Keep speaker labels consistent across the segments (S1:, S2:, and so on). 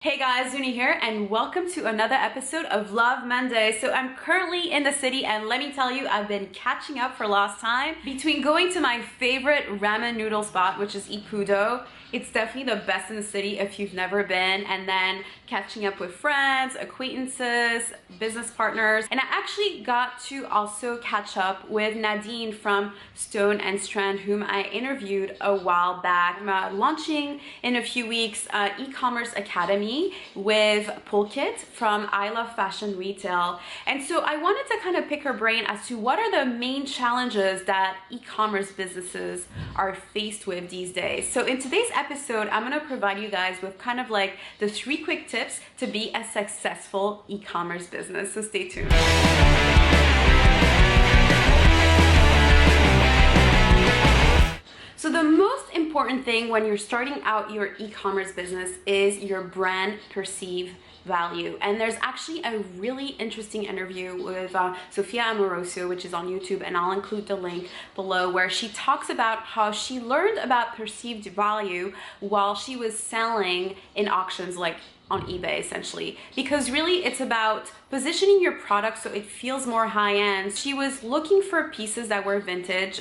S1: Hey guys, Zuni here and welcome to another episode of Love Monday. So I'm currently in the city and let me tell you, I've been catching up for last time. Between going to my favorite ramen noodle spot, which is Ikudo, it's definitely the best in the city if you've never been, and then catching up with friends, acquaintances, business partners. And I actually got to also catch up with Nadine from Stone and Strand, whom I interviewed a while back. I'm launching in a few weeks e-commerce academy with Pulkit from I Love Fashion Retail. And so I wanted to kind of pick her brain as to what are the main challenges that e-commerce businesses are faced with these days. So in today's episode, I'm going to provide you guys with kind of like the 3 quick tips to be a successful e-commerce business. So stay tuned. So the most important thing when you're starting out your e-commerce business is your brand perceived value. And there's actually a really interesting interview with Sophia Amoroso, which is on YouTube, and I'll include the link below, where she talks about how she learned about perceived value while she was selling in auctions, like on eBay essentially, because really it's about positioning your product so it feels more high-end. She was looking for pieces that were vintage,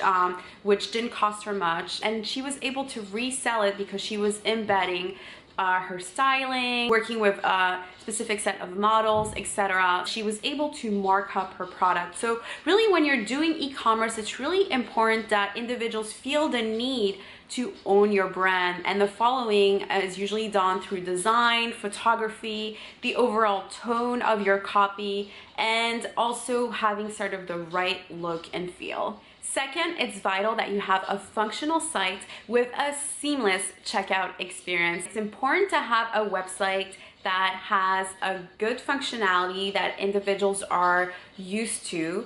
S1: which didn't cost her much, and she was able to resell it because she was embedding her styling, working with a specific set of models, etc. She was able to mark up her product. So really when you're doing e-commerce, it's really important that individuals feel the need to own your brand, and the following is usually done through design, photography, the overall tone of your copy, and also having sort of the right look and feel. Second, it's vital that you have a functional site with a seamless checkout experience. It's important to have a website that has a good functionality that individuals are used to,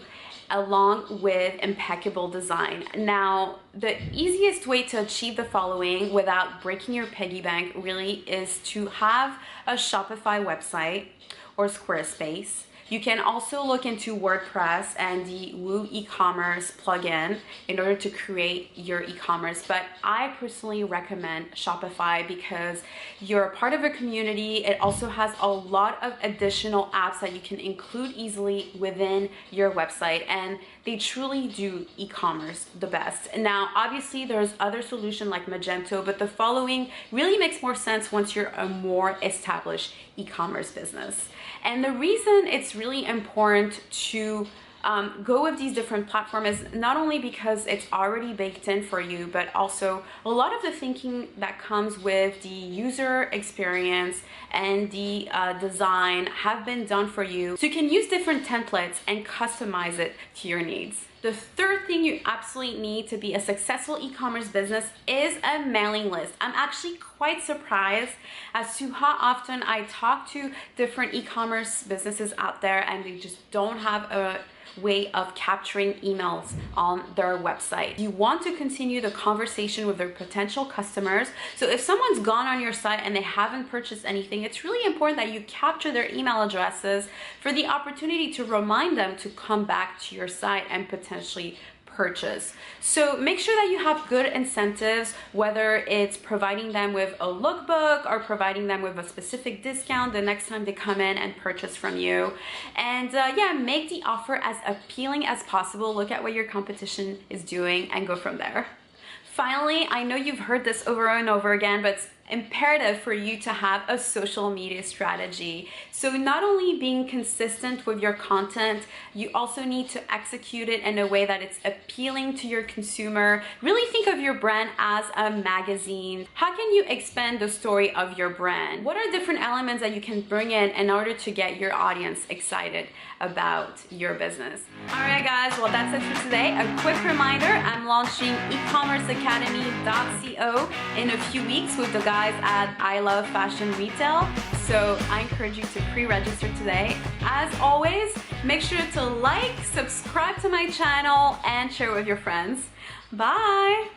S1: along with impeccable design. Now, the easiest way to achieve the following without breaking your piggy bank really is to have a Shopify website or Squarespace. You can also look into WordPress and the Woo e-commerce plugin in order to create your e-commerce. But I personally recommend Shopify because you're a part of a community. It also has a lot of additional apps that you can include easily within your website, and they truly do e-commerce the best. Now, obviously there's other solutions like Magento, but the following really makes more sense once you're a more established e-commerce business. And the reason it's really important to go with these different platforms is not only because it's already baked in for you, but also a lot of the thinking that comes with the user experience and the design have been done for you. So you can use different templates and customize it to your needs. The third thing you absolutely need to be a successful e-commerce business is a mailing list. I'm actually quite surprised as to how often I talk to different e-commerce businesses out there and they just don't have a way of capturing emails on their website. You want to continue the conversation with their potential customers. So if someone's gone on your site and they haven't purchased anything, it's really important that you capture their email addresses for the opportunity to remind them to come back to your site and potentially purchase. So make sure that you have good incentives, whether it's providing them with a lookbook or providing them with a specific discount the next time they come in and purchase from you. And yeah, make the offer as appealing as possible. Look at what your competition is doing and go from there. Finally, I know you've heard this over and over again, but it's imperative for you to have a social media strategy. So not only being consistent with your content, you also need to execute it in a way that it's appealing to your consumer. Really think of your brand as a magazine. How can you expand the story of your brand? What are different elements that you can bring in order to get your audience excited about your business? All right, guys, well, that's it for today. A quick reminder, I'm launching ecommerceacademy.co in a few weeks with the guys at I Love Fashion Retail. So I encourage you to pre-register today. As always, make sure to like, subscribe to my channel, and share with your friends. Bye!